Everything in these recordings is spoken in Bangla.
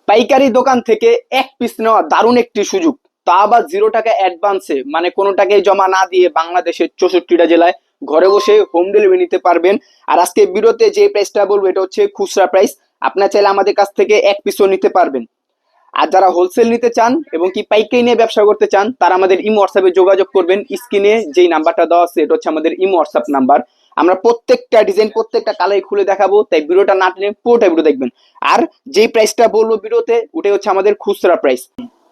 পাইকারি দোকান থেকে এক পিস নেওয়া দারুণ একটি সুযোগ, তা আবার 0 টাকা অ্যাডভান্সে, মানে কোনো টাকাই জমা না দিয়ে বাংলাদেশের 64টা জেলায় ঘরে বসে হোম ডেলিভারি নিতে পারবেন। আর আজকে ভিডিওতে যে প্রাইসটা বলবো এটা হচ্ছে খুচরা প্রাইস। আপনার চাইলে আমাদের কাছ থেকে এক পিসও নিতে পারবেন। আর যারা হোলসেল নিতে চান এবং কি পাইকারি নিয়ে ব্যবসা করতে চান তারা আমাদের ইমো হোয়াটসঅ্যাপে যোগাযোগ করবেন। স্ক্রিনে যেই নাম্বারটা দেওয়া আছে এটা হচ্ছে আমাদের ইমো হোয়াটসঅ্যাপ নাম্বার। আমরা প্রত্যেকটা ডিজাইন প্রত্যেকটা কালার খুলে দেখাবো, তাই ভিডিওটা না টেনে পুরোটা ভিডিও দেখবেন। আর যেই প্রাইসটা বলবো ভিডিওতে ওটাই হচ্ছে আমাদের খুচরা প্রাইস।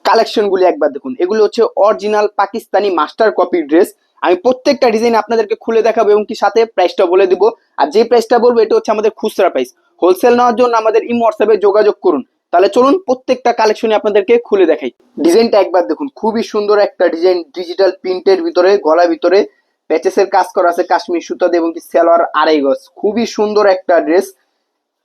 কালেকশন গুলি একবার দেখুন, এগুলো হচ্ছে original Pakistani master copy dress. আমি প্রত্যেকটা ডিজাইন আপনাদেরকে খুলে দেখাবো এবং কি সাথে প্রাইসটা বলে দিব। আর যে প্রাইসটা বলবো এটা হচ্ছে আমাদের খুচরা প্রাইস। হোলসেল নেওয়ার জন্য আমাদের ইমো হোয়াটসঅ্যাপে যোগাযোগ করুন। তাহলে চলুন প্রত্যেকটা কালেকশনে আপনাদেরকে খুলে দেখাই। ডিজাইনটা একবার দেখুন, খুবই সুন্দর একটা ডিজাইন, ডিজিটাল প্রিন্টের ভিতরে, গলার ভিতরে প্যাচেসের কাজ করা আছে কাশ্মীর সুতা দিয়ে এবং কি সালোয়ার আড়াই গজ। খুবই সুন্দর একটা ড্রেস।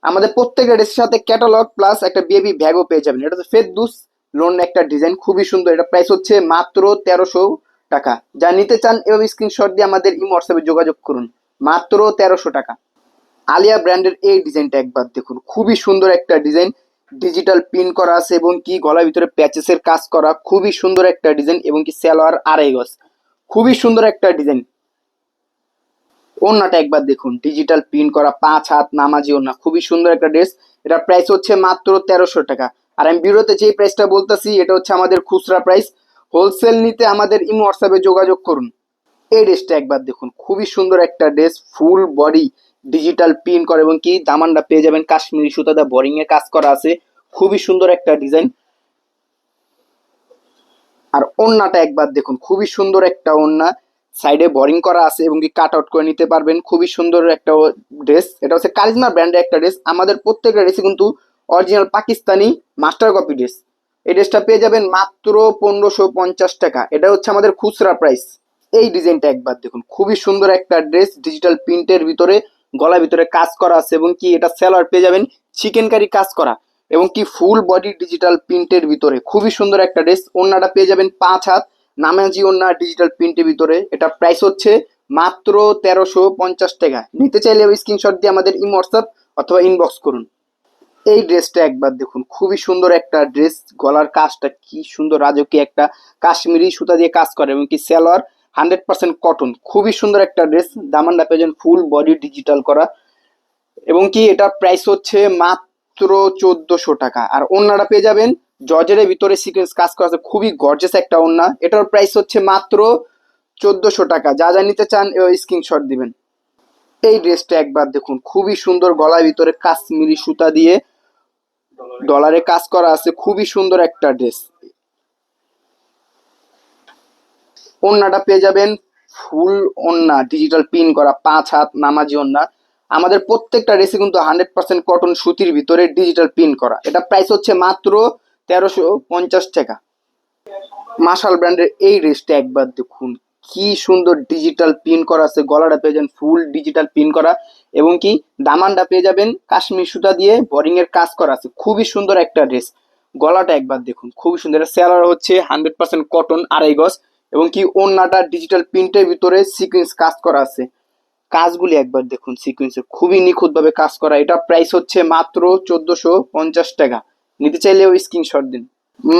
আমাদের প্রত্যেকটা ড্রেসের সাথে ক্যাটালগ প্লাস একটা বেবি ব্যাগও পেয়ে যাবেন। এটা হচ্ছে ফেরদৌস লোন একটা ডিজাইন, খুবই সুন্দর। এটা প্রাইস হচ্ছে মাত্র 1300 টাকা। যা নিতে চান এভাবে স্ক্রিনশট দিয়ে আমাদের ইমো হোয়াটসঅ্যাপে যোগাযোগ করুন। মাত্র 1300 টাকা। আলিয়া ব্র্যান্ডের এই ডিজাইনটা একবার দেখুন, খুবই সুন্দর একটা ডিজাইন, ডিজিটাল পিন করা আছে এবং কি গলার ভিতরে প্যাচেসের কাজ করা, খুবই সুন্দর একটা ডিজাইন এবং কি সালোয়ার আড়াই গজ। খুবই সুন্দর একটা ডিজাইন। ওড়নাটা একবার দেখুন, ডিজিটাল প্রিন্ট করা 5 হাত নামাজি ওড়না, খুবই সুন্দর একটা ড্রেস। এটার প্রাইস হচ্ছে মাত্র 1300 টাকা। আর আমি ভিডিওতে যে প্রাইসটা বলতেছি এটা হচ্ছে আমাদের খুচরা প্রাইস। হোলসেল নিতে আমাদের ইমো হোয়াটসঅ্যাপে যোগাযোগ করুন। এই ড্রেসটা একবার দেখুন, খুবই সুন্দর একটা dress, full body digital print করা এবং কি দামানটা পেয়ে যাবেন কাশ্মীরি সুতাতে বোরিং এ কাজ করা আছে, খুবই সুন্দর একটা ডিজাইন। আর ওড়নাটা একবার দেখুন, খুবই সুন্দর একটা ওড়না, সাইডে বোরিং করা আছে এবং কি কাট আউট করে নিতে পারবেন। খুবই সুন্দর একটা ড্রেস। এটা হচ্ছে কারিজমা ব্র্যান্ডের একটা ড্রেস। আমাদের প্রত্যেকটা ড্রেসই কিন্তু original Pakistani master copy dress. এই ড্রেসটা পেয়ে যাবেন মাত্র 1550 টাকা। এটা হচ্ছে আমাদের খুচরা প্রাইস। এই ডিজাইনটা একবার দেখুন, খুবই সুন্দর একটা ড্রেস, ডিজিটাল প্রিন্টের ভিতরে, গলার ভিতরে কাজ করা আছে এবং কি এটা সেলার পেয়ে যাবেন চিকেন কারি কাজ করা এবং কি ফুল বডি ডিজিটাল প্রিন্টের ভিতরে, খুবই সুন্দর একটা ড্রেস। ওড়নাটা পেয়ে যাবেন 5 হাত নামাজি ওড়না ডিজিটাল প্রিন্টের ভিতরে। এটা প্রাইস হচ্ছে মাত্র 1350 টাকা। নিতে চাইলে স্ক্রিনশট দিয়ে আমাদের ইমো হোয়াটসঅ্যাপ অথবা ইনবক্স করুন। এই ড্রেসটা একবার দেখুন, খুবই সুন্দর একটা ড্রেস, গলার কাজটা কি সুন্দর, রাজকীয় একটা কাশ্মীরি সুতা দিয়ে কাজ করে এবং কি সালোয়ার 100% কটন, খুবই সুন্দর একটা ড্রেস। দামানটা পেয়ে যাবেন ফুল বডি ডিজিটাল করা এবং কি এটার প্রাইস হচ্ছে মাত্র 1400 টাকা। আর ওড়নাটা পেয়ে যাবেন জর্জের ভিতরে সিকোয়েন্স কাজ করা আছে, খুবই গর্জিয়াস একটা ওড়না। এটার প্রাইস হচ্ছে মাত্র 1400 টাকা। যা যা নিতে চান স্ক্রিনশট দিবেন। এই ড্রেসটা একবার দেখুন, খুবই সুন্দর, গলার ভিতরে কাশ্মীরি সুতা দিয়ে ডলারে কাজ করা আছে, খুবই সুন্দর একটা ড্রেস। ওড়নাটা পেয়ে যাবেন ফুল ওড়না ডিজিটাল পিন করা 5 হাত নামাজি ওড়না। আমাদের প্রত্যেকটা ড্রেসে কিন্তু 100% কটন সুতির ভিতরে ডিজিটাল পিন করা। এটা প্রাইস হচ্ছে মাত্র 1350 টাকা। মাশাল ব্র্যান্ডের এই ড্রেসটা একবার দেখুন, কি সুন্দর, ডিজিটাল পিন করা আছে, গলাটা পেয়ে যাবেন ফুল ডিজিটাল পিন করা এবং কি দামানটা পেয়ে যাবেন কাশ্মীর সুতা দিয়ে বোরিং এর কাজ করা আছে, খুবই সুন্দর একটা ড্রেস। গলাটা একবার দেখুন, খুবই সুন্দর। সেলার হচ্ছে 100% কটন আড়াই গজ এবং কি ওড়নাটা ডিজিটাল প্রিন্টের ভিতরে সিকোয়েন্স কাজ করা আছে। কাজগুলি একবার দেখুন, সিকোয়েন্সের খুবই নিখুঁত ভাবে কাজ করা। এটা প্রাইস হচ্ছে মাত্র 1450 টাকা। নিতে চাইলে ওই স্ক্রিনশট দিন।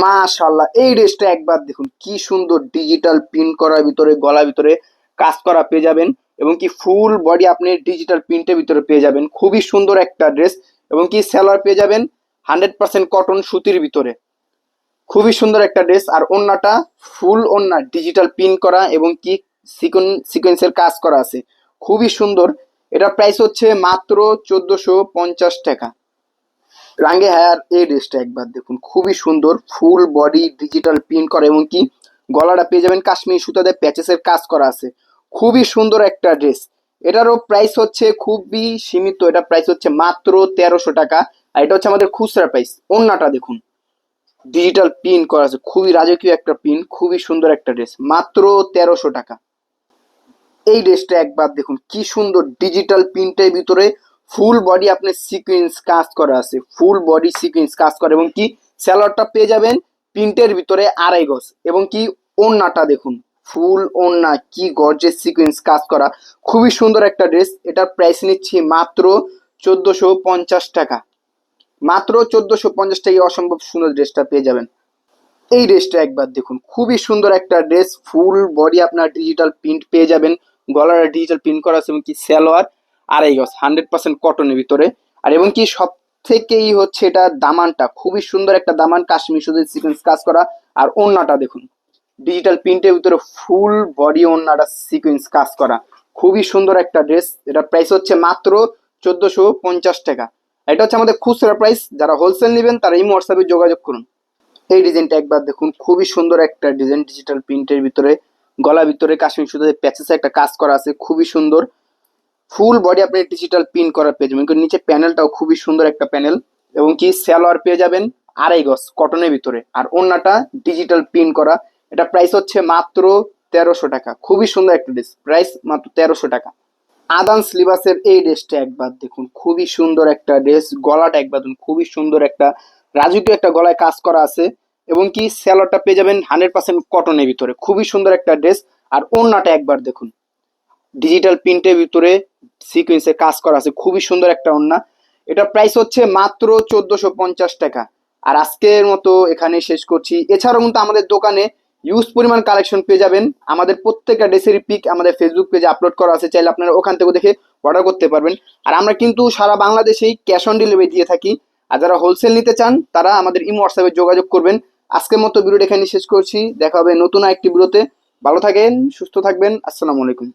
মাশাআল্লাহ, এই ড্রেসটা একবার দেখুন, কি সুন্দর, ডিজিটাল প্রিন্ট করার ভিতরে, গলার ভিতরে কাজ করা পেয়ে যাবেন এবং কি ফুল বডি আপনি ডিজিটাল প্রিন্টের ভিতরে পেয়ে যাবেন। খুবই সুন্দর একটা ড্রেস এবং কি সেলার পেয়ে যাবেন 100% কটন সুতির ভিতরে, খুবই সুন্দর একটা ড্রেস। আর ওড়নাটা ফুল ওড়না ডিজিটাল প্রিন্ট করা এবং কি সিকোয়েন্সের কাজ করা আছে, খুবই সুন্দর। এটা প্রাইস হচ্ছে মাত্র 1450 টাকা। রাঙ্গে হায়ার এই ড্রেসটা একবার দেখুন, খুবই সুন্দর, ফুল বডি ডিজিটাল প্রিন্ট করা এবং কি গলাটা পেয়ে যাবেন কাশ্মীরি সুতাতে প্যাচেসের কাজ করা আছে, খুবই সুন্দর একটা ড্রেস। এটারও প্রাইস হচ্ছে খুবই সীমিত। এটা প্রাইস হচ্ছে মাত্র 1300 টাকা। আর এটা হচ্ছে আমাদের খুচরা প্রাইস। ওড়নাটা দেখুন, ডিজিটাল প্রিন্ট করা আছে, খুবই রাজকীয় একটা প্রিন্ট, খুবই সুন্দর একটা ড্রেস, মাত্র 1300 টাকা। এই ড্রেসটা একবার দেখুন, কি সুন্দর, ডিজিটাল প্রিন্টের ভিতরে ফুল বডি আপনার সিকোয়েন্স কাজ করা আছে, ফুল বডি সিকোয়েন্স কাজ করে এবং কি স্যালোয়ারটা পেয়ে যাবেন প্রিন্টের ভিতরে আড়াই গজ এবং কি ওড়নাটা দেখুন, ফুল ওড়না, কি গর্জেস সিকোয়েন্স কাজ করা, খুবই সুন্দর একটা ড্রেস। এটার প্রাইস নিচ্ছি মাত্র 1450 টাকা। মাত্র 1450 টাকায় অসম্ভব সুন্দর ড্রেসটা পেয়ে যাবেন। এই ড্রেসটা একবার দেখুন, খুবই সুন্দর একটা ড্রেস, ফুল বডি আপনার ডিজিটাল প্রিন্ট পেয়ে যাবেন, গলার ডিজিটাল প্রিন্ট করা আছে এবং কি সালোয়ার আড়াই গজ 100% কটনের ভিতরে। আর এবং কি সব থেকেই হচ্ছে এটা দামানটা খুবই সুন্দর একটা দামান, কাশ্মীর সুদের সিকোয়েন্স কাজ করা। আর ওড়নাটা দেখুন, ডিজিটাল প্রিন্টের ভিতরে ফুল বডি ওড়নাটা সিকোয়েন্স কাজ করা, খুবই সুন্দর একটা ড্রেস। এটা প্রাইস হচ্ছে মাত্র 1450 টাকা। এটা হচ্ছে আমাদের খুচরা প্রাইস, যারা হোলসেল নেবেন তারা এই হোয়াটসঅ্যাপে যোগাযোগ করুন। এই ডিজাইনটা একবার দেখুন, খুবই সুন্দর একটা ডিজাইন, ডিজিটাল প্রিন্টের ভিতরে গলা ভিতরে কাশ্মীর সুতাতে প্যাচেসে একটা কাজ করা আছে, খুবই সুন্দর। ফুল বডি আপনি ডিজিটাল প্রিন্ট করা পেয়ে যাবেন, কিন্তু নিচে প্যানেলটাও খুবই সুন্দর একটা প্যানেল। এবং কি সালোয়ার পেয়ে যাবেন আড়াই গজ কটনের ভিতরে, আর ওড়নাটা ডিজিটাল প্রিন্ট করা। এটা প্রাইস হচ্ছে মাত্র 1300 টাকা। খুবই সুন্দর একটা ড্রেস, প্রাইস মাত্র 1300 টাকা। আদান স্লিভাসের এই ড্রেসটা একবার দেখুন, খুবই সুন্দর একটা ড্রেস, গলাটা একবার দেখুন, খুবই সুন্দর একটা রাজকীয় একটা গলায় কাজ করা আছে। এবং কি স্যালোয়ারটা পেয়ে যাবেন 100% কটনের ভিতরে, খুবই সুন্দর একটা ড্রেস। আর ওড়নাটা একবার দেখুন, ডিজিটাল প্রিন্টের ভিতরে সিকোয়েন্সে কাজ করা আছে, খুবই সুন্দর একটা ওড়না। এটা প্রাইস হচ্ছে মাত্র 1450 টাকা। আর আজকের মতো এখানে শেষ করছি। এছাড়াও কিন্তু আমাদের দোকানে ইউজ পরিমাণ কালেকশন পেয়ে যাবেন। আমাদের প্রত্যেকটা ড্রেসের পিক আমাদের ফেসবুক পেজে আপলোড করা আছে, চাইলে আপনারা ওখান থেকে দেখে অর্ডার করতে পারবেন। আর আমরা কিন্তু সারা বাংলাদেশেই ক্যাশ অন ডেলিভারি দিয়ে থাকি। আর যারা হোলসেল নিতে চান তারা আমাদের ইমো হোয়াটসঅ্যাপে যোগাযোগ করবেন। আজকের মতো ভিডিওটা এখানে শেষ করছি, দেখা হবে নতুন আরেকটি ভিডিওতে। ভালো থাকেন, সুস্থ থাকবেন, আসসালামু আলাইকুম।